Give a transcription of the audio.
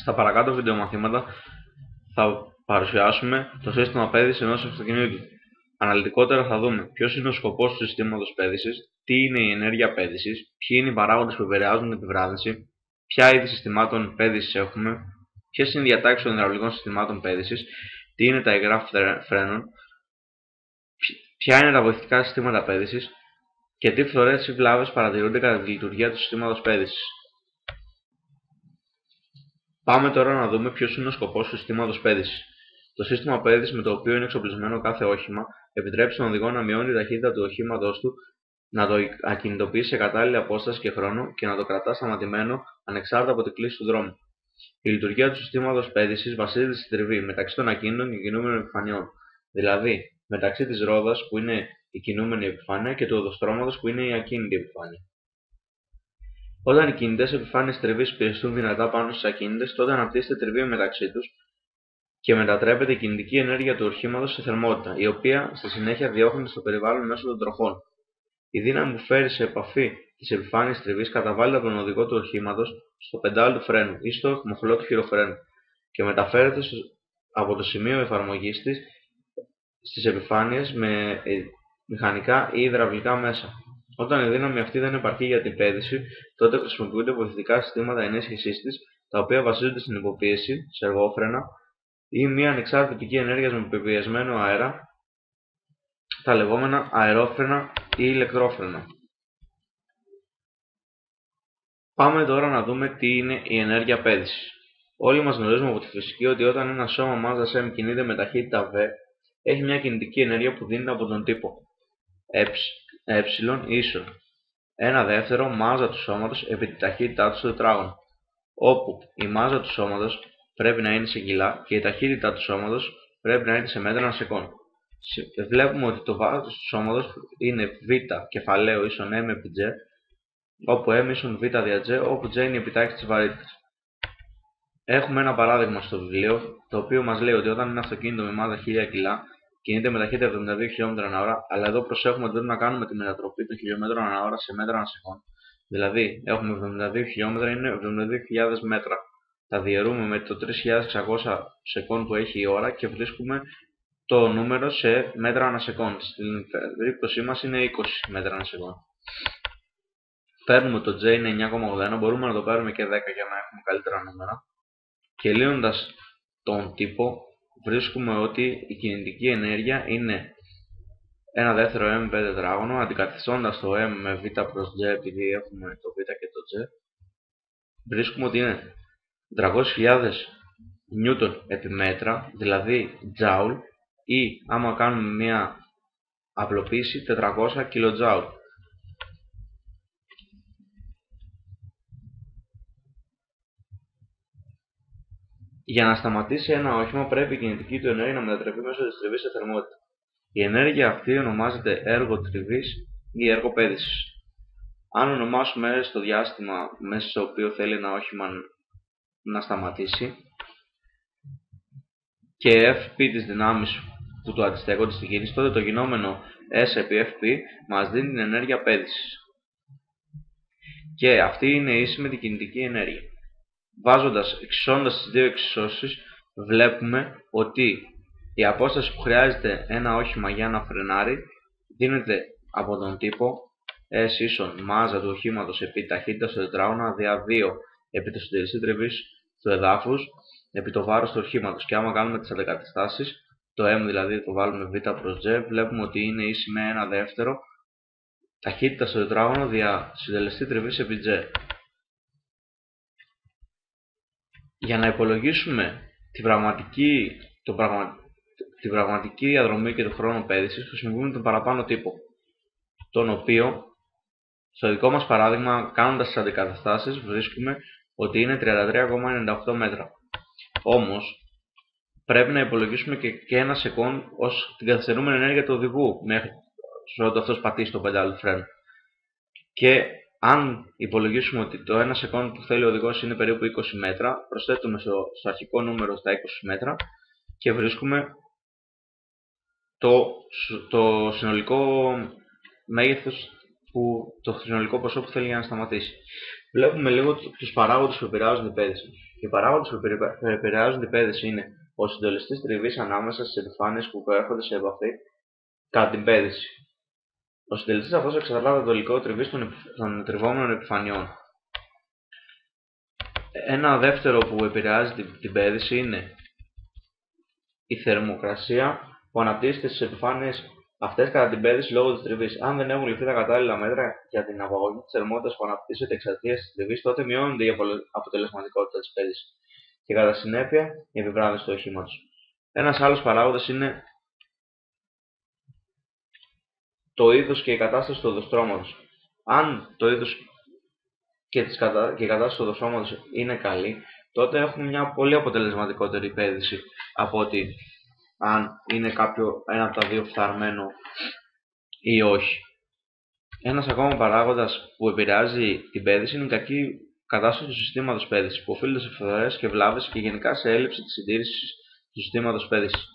Στα παρακάτω βιντεομαθήματα θα παρουσιάσουμε το σύστημα πέδησης ενός αυτοκινήτου. Αναλυτικότερα θα δούμε ποιος είναι ο σκοπός του συστήματος πέδησης, τι είναι η ενέργεια πέδησης, ποιοι είναι οι παράγοντες που επηρεάζουν την επιβράδυνση, ποια είδη συστημάτων πέδησης έχουμε, ποιες είναι οι διατάξεις των υδραυλικών συστημάτων πέδησης, τι είναι τα υγρά φρένων, ποια είναι τα βοηθητικά συστήματα πέδησης και τι φθορές ή βλάβες παρατηρούνται κατά τη λειτουργία του συστήματος πέδησης. Πάμε τώρα να δούμε ποιος είναι ο σκοπός του συστήματος πέδησης. Το σύστημα πέδησης με το οποίο είναι εξοπλισμένο κάθε όχημα επιτρέπει στον οδηγό να μειώνει τη ταχύτητα του οχήματος του, να το ακινητοποιεί σε κατάλληλη απόσταση και χρόνο και να το κρατά σταματημένο ανεξάρτητα από την κλίση του δρόμου. Η λειτουργία του συστήματος πέδησης βασίζεται στη τριβή μεταξύ των ακίνητων και κινούμενων επιφανειών, δηλαδή μεταξύ της ρόδας που είναι η κινούμενη επιφάνεια και του οδοστρώματος που είναι η ακίνητη επιφάνεια. Όταν οι κινητές επιφάνειες τριβής πιεστούν δυνατά πάνω στις ακίνητες, τότε αναπτύσσεται τριβή μεταξύ τους και μετατρέπεται η κινητική ενέργεια του οχήματος σε θερμότητα, η οποία στη συνέχεια διώχνεται στο περιβάλλον μέσω των τροχών. Η δύναμη που φέρει σε επαφή τις επιφάνειες τριβής καταβάλλεται από τον οδηγό του οχήματος στο πεντάλι του φρένου ή στο μοχλό του χειροφρένου και μεταφέρεται από το σημείο εφαρμογής της στις επιφάνειες με μηχανικά ή υδραυλικά μέσα. Όταν η δύναμη αυτή δεν επαρκεί για την πέδηση, τότε χρησιμοποιούνται βοηθητικά συστήματα ενίσχυσής της, τα οποία βασίζονται στην υποπίεση, σε εργόφρενα ή μια ανεξάρτητη πηγή ενέργειας με πεπιεσμένο αέρα, τα λεγόμενα αερόφρενα ή ηλεκτρόφρενα. Πάμε τώρα να δούμε τι είναι η ενέργεια πέδησης. Όλοι μας γνωρίζουμε από τη φυσική ότι όταν ένα σώμα μάζας M κινείται με ταχύτητα V, έχει μια κινητική ενέργεια που δίνεται από τον τύπο ε ίσον 1/2 μάζα του σώματος επί τη ταχύτητά του στο τετράγωνο, όπου η μάζα του σώματος πρέπει να είναι σε κιλά και η ταχύτητα του σώματος πρέπει να είναι σε μέτρα ανά σεκόντ. Βλέπουμε ότι το βάρος του σώματος είναι β κεφαλαίο ίσον m επί g, όπου m ίσον β δια g, όπου g είναι η επιτάχυνση της βαρύτητας. Έχουμε ένα παράδειγμα στο βιβλίο, το οποίο μας λέει ότι όταν ένα αυτοκίνητο με μάζα 1000 κιλά κινείται με ταχύτητα 72 χιλιόμετρα/ώρα, αλλά εδώ προσέχουμε ότι πρέπει να κάνουμε τη μετατροπή των χιλιόμετρων/ώρα σε μέτρα ανά σεκόντ. Δηλαδή, έχουμε 72 χιλιόμετρα, είναι 72.000 μέτρα. Τα διαιρούμε με το 3.600 σεκόντ που έχει η ώρα και βρίσκουμε το νούμερο σε μέτρα ανά σεκόντ. Στην περίπτωσή μας είναι 20 μέτρα ανά σεκόντ. Παίρνουμε το J είναι 9,81, μπορούμε να το πάρουμε και 10 για να έχουμε καλύτερα νούμερα. Και λύνοντας τον τύπο, βρίσκουμε ότι η κινητική ενέργεια είναι 1/2 m τετράγωνο, αντικαθιστώντας το m με β προς g, επειδή έχουμε το β και το g, βρίσκουμε ότι είναι 300.000 νιούτον επί μέτρα, δηλαδή τζάουλ, ή άμα κάνουμε μια απλοποίηση 400 κιλοτζάουλ. Για να σταματήσει ένα όχημα πρέπει η κινητική του ενέργεια να μετατραπεί μέσω της τριβής σε θερμότητα. Η ενέργεια αυτή ονομάζεται έργο τριβής ή έργο πέδησης. Αν ονομάσουμε στο διάστημα μέσα στο οποίο θέλει ένα όχημα να σταματήσει και Fp της δυνάμεις που του αντιστέκονται στην κίνηση, τότε το γινόμενο S επί Fp μας δίνει την ενέργεια πέδησης. Και αυτή είναι ίση με την κινητική ενέργεια. Εξισώνοντας τις δύο εξισώσεις, βλέπουμε ότι η απόσταση που χρειάζεται ένα όχημα για να φρενάρει δίνεται από τον τύπο S ίσον μάζα του οχήματος επί ταχύτητα στο τετράγωνο δια 2 επί το συντελεστή τριβής του εδάφους επί το βάρος του οχήματος. Και άμα κάνουμε τις αντεκαταστάσεις, το m δηλαδή το βάλουμε β προς g, βλέπουμε ότι είναι ίση με 1/2 ταχύτητα στο τετράγωνο δια συντελεστή τριβής επί g. Για να υπολογίσουμε την πραγματική διαδρομή και τον χρόνο πέδησης, χρησιμοποιούμε τον παραπάνω τύπο, τον οποίο στο δικό μας παράδειγμα, κάνοντας τις αντικαταστάσεις, βρίσκουμε ότι είναι 33,98 μέτρα. Όμως, πρέπει να υπολογίσουμε και ένα σεκόντ ως την καθυστερούμενη ενέργεια του οδηγού μέχρι ότου αυτός πατήσει το πεντάλι του φρένου. Και αν υπολογίσουμε ότι το 1 σεκόντ που θέλει ο οδηγός είναι περίπου 20 μέτρα, προσθέτουμε στο αρχικό νούμερο στα 20 μέτρα και βρίσκουμε το συνολικό μέγεθος, το συνολικό ποσό που θέλει για να σταματήσει. Βλέπουμε λίγο τους παράγοντες που επηρεάζουν την πέδηση. Οι παράγοντες που επηρεάζουν την πέδηση είναι ο συντελεστής τριβής ανάμεσα στις επιφάνειες που έρχονται σε επαφή κατά την πέδηση. Ο συντελεστής αυτός εξαρτάται από το υλικό τριβής των τριβόμενων επιφανειών. Ένα δεύτερο που επηρεάζει την πέδηση είναι η θερμοκρασία που αναπτύσσεται στις επιφάνειες αυτές κατά την πέδηση λόγω της τριβής. Αν δεν έχουν ληφθεί τα κατάλληλα μέτρα για την απαγωγή της θερμότητας που αναπτύσσεται εξαιτίας της τριβής, τότε μειώνεται η αποτελεσματικότητα της πέδησης και κατά συνέπεια η επιβράδυνση του οχήματος. Ένας άλλος παράγοντας είναι το είδος και η κατάσταση του οδοστρώματος. Αν το είδος και η κατάσταση του οδοστρώματος είναι καλή, τότε έχουμε μια πολύ αποτελεσματικότερη πέδηση από ότι αν είναι ένα από τα δύο φθαρμένο ή όχι. Ένας ακόμα παράγοντας που επηρεάζει την πέδηση είναι η κακή κατάσταση του συστήματος πέδησης, που οφείλεται σε φθορές και βλάβες και γενικά σε έλλειψη της συντήρησης του συστήματος πέδησης.